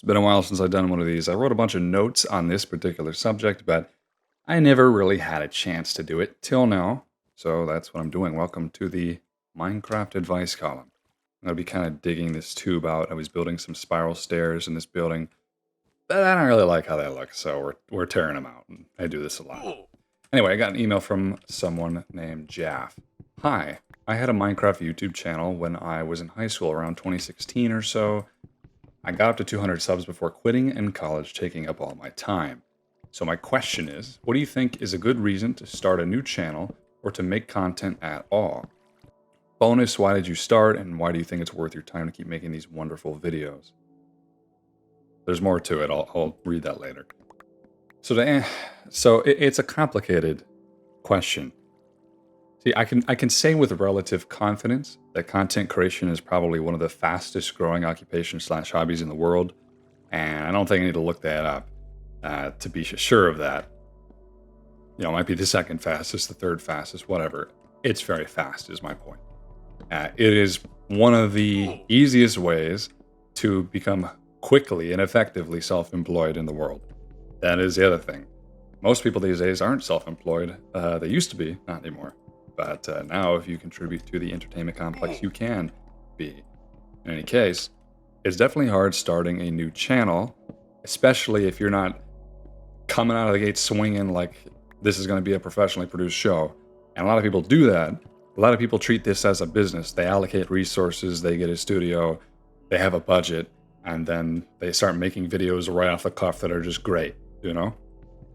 It's been a while since I've done one of these. I wrote a bunch of notes on this particular subject, but I never really had a chance to do it till now. So that's what I'm doing. Welcome to the Minecraft advice column. I'm going to be kind of digging this tube out. I was building some spiral stairs in this building, but I don't really like how they look, so we're tearing them out. And I do this a lot. Anyway, I got an email from someone named Jaff. Hi, I had a Minecraft YouTube channel when I was in high school around 2016 or so. I got up to 200 subs before quitting and college taking up all my time. So my question is, what do you think is a good reason to start a new channel or to make content at all? Bonus, why did you start and why do you think it's worth your time to keep making these wonderful videos? There's more to it. I'll read that later. So it's a complicated question. See, I can say with relative confidence that content creation is probably one of the fastest growing occupations / hobbies in the world, and I don't think I need to look that up to be sure of that. You know, it might be the second fastest, the third fastest, whatever. It's very fast is my point. It is one of the easiest ways to become quickly and effectively self-employed in the world. That is the other thing. Most people these days aren't self-employed. They used to be, not anymore. But now if you contribute to the entertainment complex, you can be. In any case, it's definitely hard starting a new channel, especially if you're not coming out of the gate swinging like this is going to be a professionally produced show. And a lot of people do that. A lot of people treat this as a business. They allocate resources, they get a studio, they have a budget, and then they start making videos right off the cuff that are just great, you know,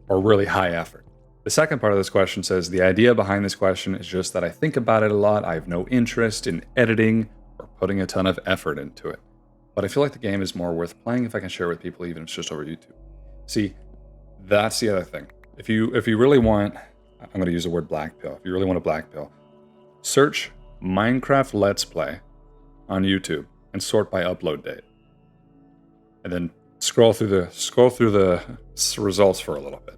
or really high effort. The second part of this question says, the idea behind this question is just that I think about it a lot. I have no interest in editing or putting a ton of effort into it. But I feel like the game is more worth playing if I can share with people, even if it's just over YouTube. See, that's the other thing. If you really want, I'm going to use the word black pill. If you really want a black pill, search Minecraft Let's Play on YouTube and sort by upload date. And then scroll through the results for a little bit.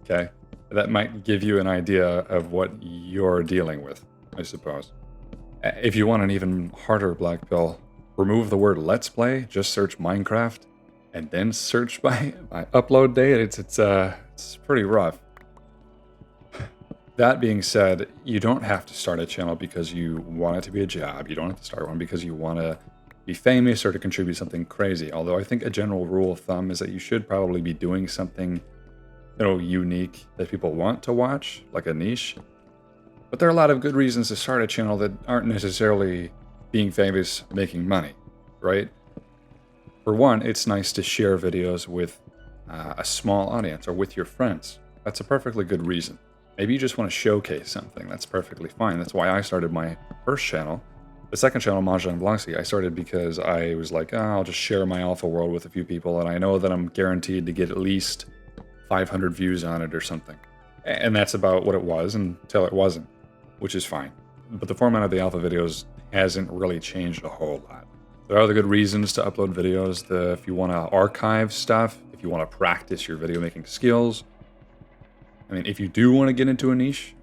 Okay? That might give you an idea of what you're dealing with, I suppose. If you want an even harder black pill, remove the word Let's Play, just search Minecraft, and then search by upload date. It's pretty rough. That being said, you don't have to start a channel because you want it to be a job. You don't have to start one because you want to be famous or to contribute something crazy. Although I think a general rule of thumb is that you should probably be doing something unique that people want to watch, like a niche. But there are a lot of good reasons to start a channel that aren't necessarily being famous, making money, right? For one, it's nice to share videos with a small audience or with your friends. That's a perfectly good reason. Maybe you just want to showcase something. That's perfectly fine. That's why I started my first channel. The second channel, Mahjong Blancy, I started because I was like, I'll just share my alpha world with a few people, and I know that I'm guaranteed to get at least 500 views on it or something. And that's about what it was until it wasn't, which is fine. But the format of the alpha videos hasn't really changed a whole lot. There are other good reasons to upload videos. If you want to archive stuff, if you want to practice your video making skills. I mean, if you do want to get into a niche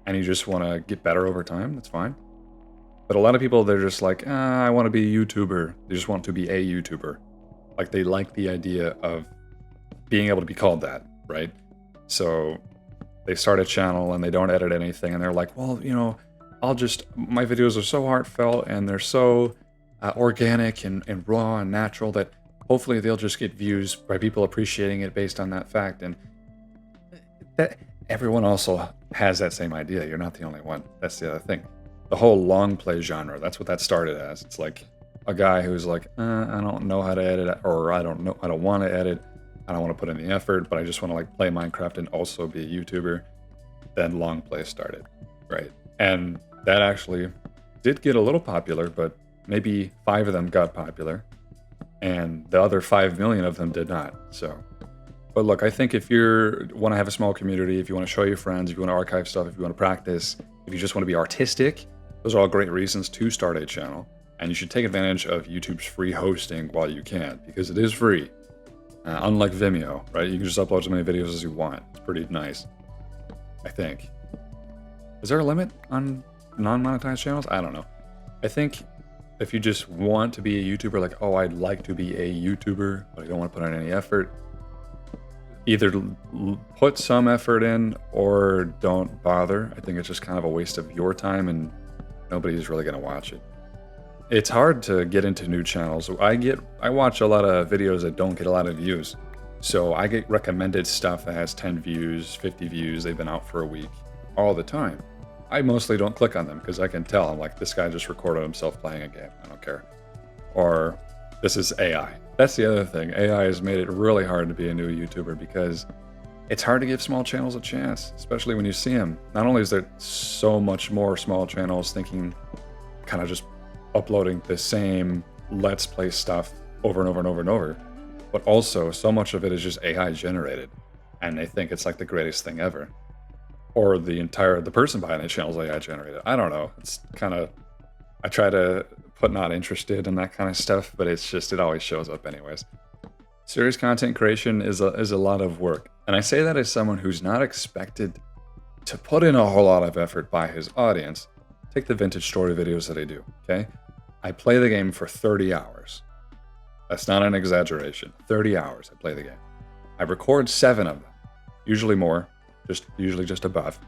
and you just want to get better over time, that's fine. But a lot of people, they're just like, I want to be a YouTuber. They just want to be a YouTuber. Like, they like the idea of being able to be called that, right? So they start a channel and they don't edit anything and they're like, well, my videos are so heartfelt and they're so organic and raw and natural that hopefully they'll just get views by people appreciating it based on that fact. And that everyone also has that same idea. You're not the only one. That's the other thing. The whole long play genre, that's what that started as. It's like a guy who's like, I don't know how to edit, or I don't want to edit. I don't want to put in the effort, but I just want to play Minecraft and also be a YouTuber. Then long play started, right? And that actually did get a little popular, but maybe 5 of them got popular and the other 5 million of them did not. So, but look, I think if you want to have a small community, if you want to show your friends, if you want to archive stuff, if you want to practice, if you just want to be artistic, those are all great reasons to start a channel. And you should take advantage of YouTube's free hosting while you can, because it is free. Unlike Vimeo, right? You can just upload as many videos as you want. It's pretty nice, I think. Is there a limit on non-monetized channels? I don't know. I think If you just want to be a YouTuber, like, oh, I'd like to be a YouTuber, but I don't want to put in any effort, either put some effort in or don't bother. I think it's just kind of a waste of your time and nobody's really going to watch it. It's hard to get into new channels. I watch a lot of videos that don't get a lot of views. So I get recommended stuff that has 10 views, 50 views. They've been out for a week all the time. I mostly don't click on them because I can tell. I'm like, this guy just recorded himself playing a game. I don't care. Or this is AI. That's the other thing. AI has made it really hard to be a new YouTuber because it's hard to give small channels a chance, especially when you see them. Not only is there so much more small channels thinking, kind of just uploading the same Let's Play stuff over and over and over and over, but also so much of it is just AI generated. And they think it's like the greatest thing ever. Or the person behind the channel is AI generated. I don't know. It's kind of, I try to put not interested in that kind of stuff, but it's just, it always shows up anyways. Serious content creation is a lot of work. And I say that as someone who's not expected to put in a whole lot of effort by his audience. Take the vintage story videos that I do, okay? I play the game for 30 hours. That's not an exaggeration. 30 hours I play the game. I record 7 of them, usually more, usually just above.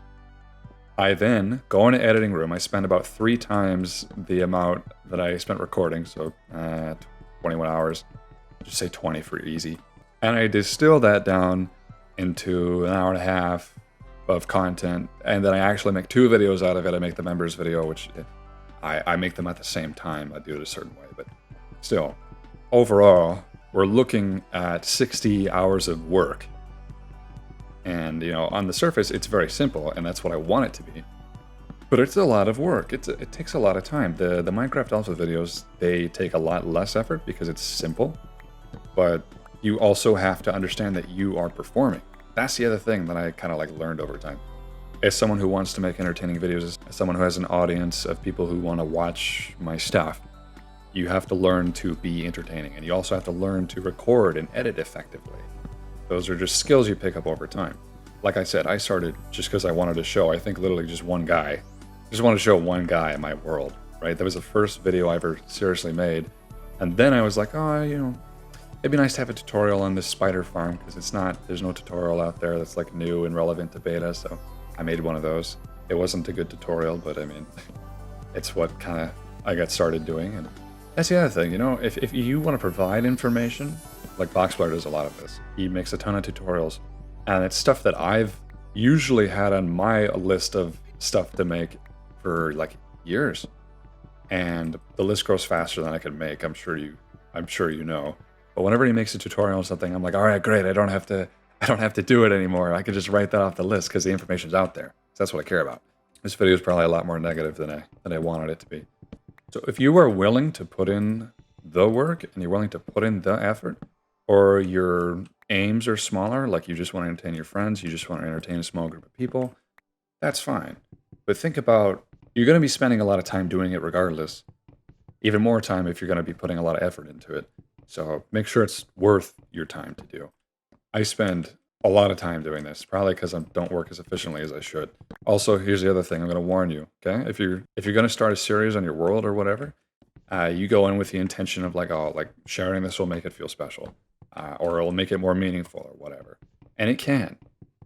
I then go in an editing room. I spend about 3 times the amount that I spent recording, so 21 hours, just say 20 for easy. And I distill that down into an hour and a half of content, and then I actually make 2 videos out of it. I make the members video, which I make them at the same time. I do it a certain way, but still, overall, we're looking at 60 hours of work. And, you know, on the surface, it's very simple, and that's what I want it to be. But it's a lot of work. It takes a lot of time. The Minecraft Alpha videos, they take a lot less effort because it's simple. But you also have to understand that you are performing. That's the other thing that I kind of like learned over time. As someone who wants to make entertaining videos, as someone who has an audience of people who want to watch my stuff, you have to learn to be entertaining. And you also have to learn to record and edit effectively. Those are just skills you pick up over time. Like I said, I started just because I wanted to show, I think literally just one guy. I just wanted to show one guy in my world, right? That was the first video I ever seriously made. And then I was like, oh, you know, it'd be nice to have a tutorial on this spider farm because there's no tutorial out there that's like new and relevant to beta. So I made one of those. It wasn't a good tutorial, but I mean, it's what kind of I got started doing. And that's the other thing, you know, if you want to provide information, like Boxplayer does a lot of this. He makes a ton of tutorials, and it's stuff that I've usually had on my list of stuff to make for like years. And the list grows faster than I can make. I'm sure you know. But whenever he makes a tutorial on something, I'm like, all right, great. I don't have to do it anymore. I can just write that off the list because the information's out there. So that's what I care about. This video is probably a lot more negative than I wanted it to be. So if you are willing to put in the work and you're willing to put in the effort, or your aims are smaller, like you just want to entertain your friends, you just want to entertain a small group of people, that's fine. But think about, you're going to be spending a lot of time doing it regardless. Even more time if you're going to be putting a lot of effort into it. So make sure it's worth your time to do. I spend a lot of time doing this, probably because I don't work as efficiently as I should. Also, here's the other thing I'm going to warn you, okay? If you're going to start a series on your world or whatever, you go in with the intention of like, oh, like sharing this will make it feel special. Or it'll make it more meaningful or whatever. And it can.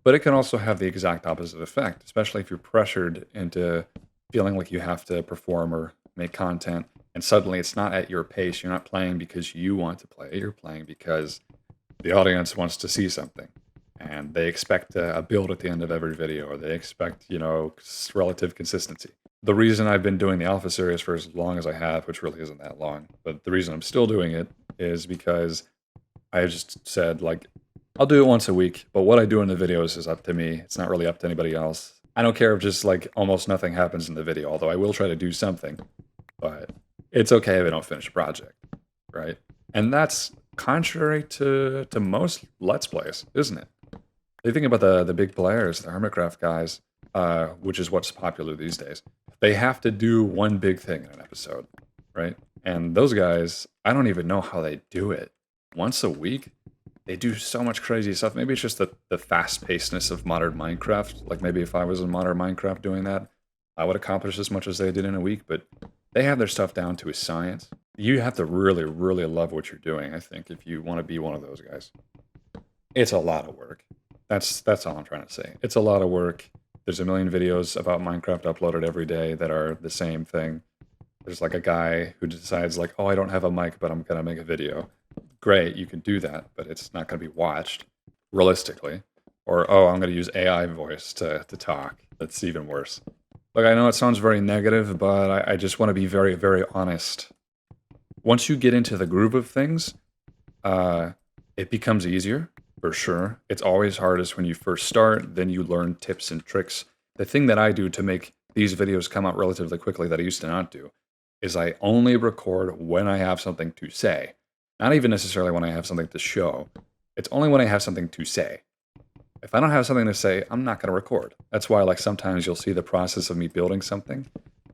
But it can also have the exact opposite effect, especially if you're pressured into feeling like you have to perform or make content, and suddenly it's not at your pace. You're not playing because you want to play. You're playing because the audience wants to see something. And they expect a build at the end of every video, or they expect, you know, relative consistency. The reason I've been doing the Alpha series for as long as I have, which really isn't that long, but the reason I'm still doing it is because I just said, like, I'll do it once a week, but what I do in the videos is up to me. It's not really up to anybody else. I don't care if just, like, almost nothing happens in the video, although I will try to do something. But it's okay if I don't finish a project, right? And that's contrary to most Let's Plays, isn't it? You think about the big players, the Hermitcraft guys, which is what's popular these days. They have to do one big thing in an episode, right? And those guys, I don't even know how they do it. Once a week, they do so much crazy stuff. Maybe it's just the fast-pacedness of modern Minecraft. Like maybe if I was in modern Minecraft doing that, I would accomplish as much as they did in a week. But They have their stuff down to a science. You have to really, really love what you're doing, I think, if you want to be one of those guys. It's a lot of work. That's all I'm trying to say. It's a lot of work. There's a million videos about Minecraft uploaded every day that are the same thing. There's like a guy who decides like, oh, I don't have a mic, but I'm going to make a video. Great, you can do that, but it's not going to be watched realistically. Or, oh, I'm going to use AI voice to talk. That's even worse. Look, I know it sounds very negative, but I just want to be very, very honest. Once you get into the groove of things, it becomes easier, for sure. It's always hardest when you first start, then you learn tips and tricks. The thing that I do to make these videos come out relatively quickly that I used to not do is I only record when I have something to say. Not even necessarily when I have something to show. It's only when I have something to say. If I don't have something to say, I'm not going to record. That's why like sometimes you'll see the process of me building something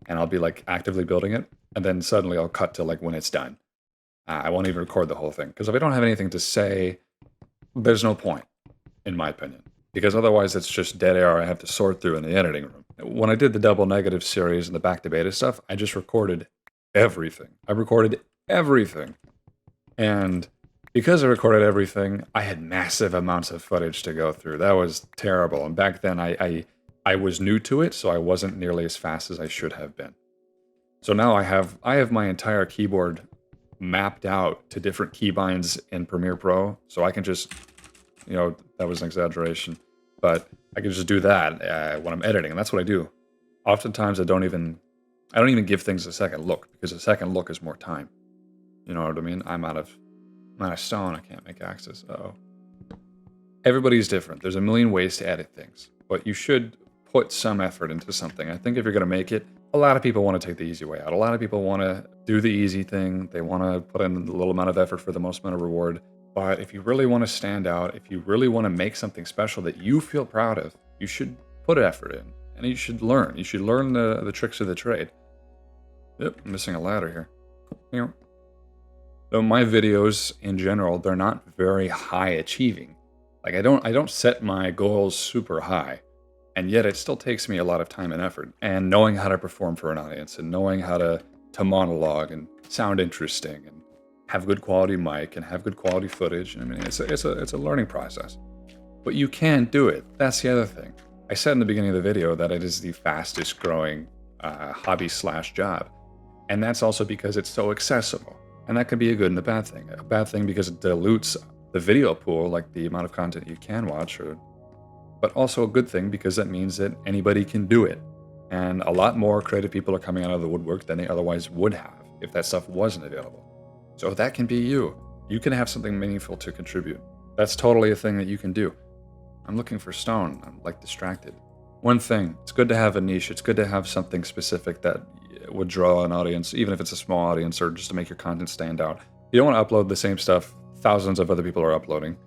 and I'll be like actively building it and then suddenly I'll cut to like when it's done. I won't even record the whole thing because if I don't have anything to say, there's no point, in my opinion, because otherwise it's just dead air I have to sort through in the editing room. When I did the double negative series and the back to beta stuff, I just recorded everything. I recorded everything. And because I recorded everything, I had massive amounts of footage to go through. That was terrible. And back then I was new to it, so I wasn't nearly as fast as I should have been. So now I have my entire keyboard mapped out to different keybinds in Premiere Pro, so I can just, that was an exaggeration, but I can just do that when I'm editing, and that's what I do. Oftentimes I don't even give things a second look because a second look is more time. You know what I mean? I'm out of stone. I can't make axes. Uh-oh. Everybody's different. There's a million ways to edit things, but you should put some effort into something. I think if you're going to make it, a lot of people want to take the easy way out. A lot of people want to do the easy thing. They want to put in a little amount of effort for the most amount of reward. But if you really want to stand out, if you really want to make something special that you feel proud of, you should put effort in. And you should learn. You should learn the tricks of the trade. Yep, I'm missing a ladder here. So my videos in general, they're not very high achieving. Like I don't set my goals super high. And yet it still takes me a lot of time and effort. And knowing how to perform for an audience and knowing how to monologue and sound interesting and have good quality mic and have good quality footage. I mean, it's a learning process. But you can do it. That's the other thing. I said in the beginning of the video that it is the fastest growing hobby/job. And that's also because it's so accessible. And that can be a good and a bad thing. A bad thing because it dilutes the video pool, like the amount of content you can watch, but also a good thing because that means that anybody can do it. And a lot more creative people are coming out of the woodwork than they otherwise would have if that stuff wasn't available. So that can be you. You can have something meaningful to contribute. That's totally a thing that you can do. I'm looking for stone. I'm like distracted. One thing, it's good to have a niche. It's good to have something specific that would draw an audience, even if it's a small audience or just to make your content stand out. You don't want to upload the same stuff thousands of other people are uploading.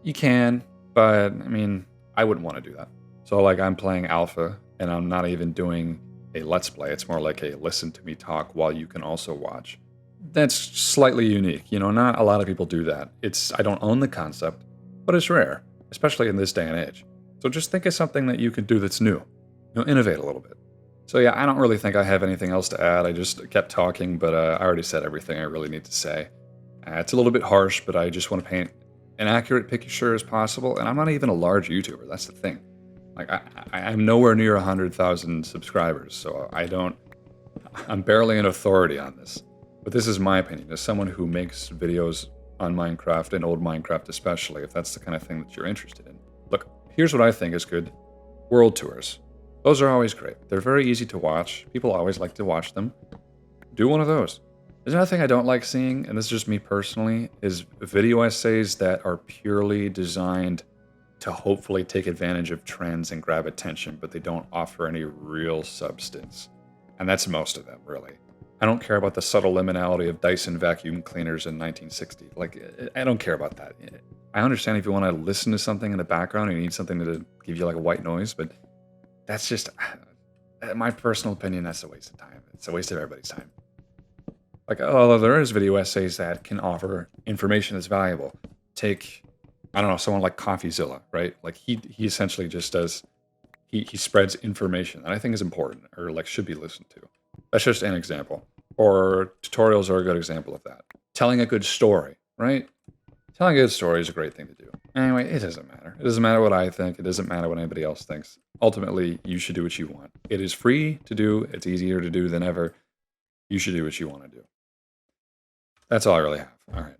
You can, but I mean, I wouldn't want to do that. So like I'm playing alpha and I'm not even doing a let's play. It's more like a listen to me talk while you can also watch. That's slightly unique. Not a lot of people do that. I don't own the concept, but it's rare, especially in this day and age. So just think of something that you could do that's new. Innovate a little bit. So yeah, I don't really think I have anything else to add. I just kept talking, but I already said everything I really need to say. It's a little bit harsh, but I just want to paint an accurate picture as possible. And I'm not even a large YouTuber. That's the thing. Like I'm nowhere near 100,000 subscribers, so I'm barely an authority on this. But this is my opinion as someone who makes videos on Minecraft and old Minecraft especially, if that's the kind of thing that you're interested in. Look, here's what I think is good. World tours. Those are always great. They're very easy to watch. People always like to watch them. Do one of those. There's another thing I don't like seeing, and this is just me personally, is video essays that are purely designed to hopefully take advantage of trends and grab attention, but they don't offer any real substance. And that's most of them, really. I don't care about the subtle liminality of Dyson vacuum cleaners in 1960. Like, I don't care about that. I understand if you want to listen to something in the background and you need something to give you like a white noise, but that's just, my personal opinion, that's a waste of time. It's a waste of everybody's time. Like, although there is video essays that can offer information that's valuable. Take, I don't know, someone like CoffeeZilla, right? Like he essentially just does, he spreads information that I think is important or like should be listened to. That's just an example. Or tutorials are a good example of that. Telling a good story, right? Telling a good story is a great thing to do. Anyway, it doesn't matter. It doesn't matter what I think. It doesn't matter what anybody else thinks. Ultimately, you should do what you want. It is free to do. It's easier to do than ever. You should do what you want to do. That's all I really have. All right.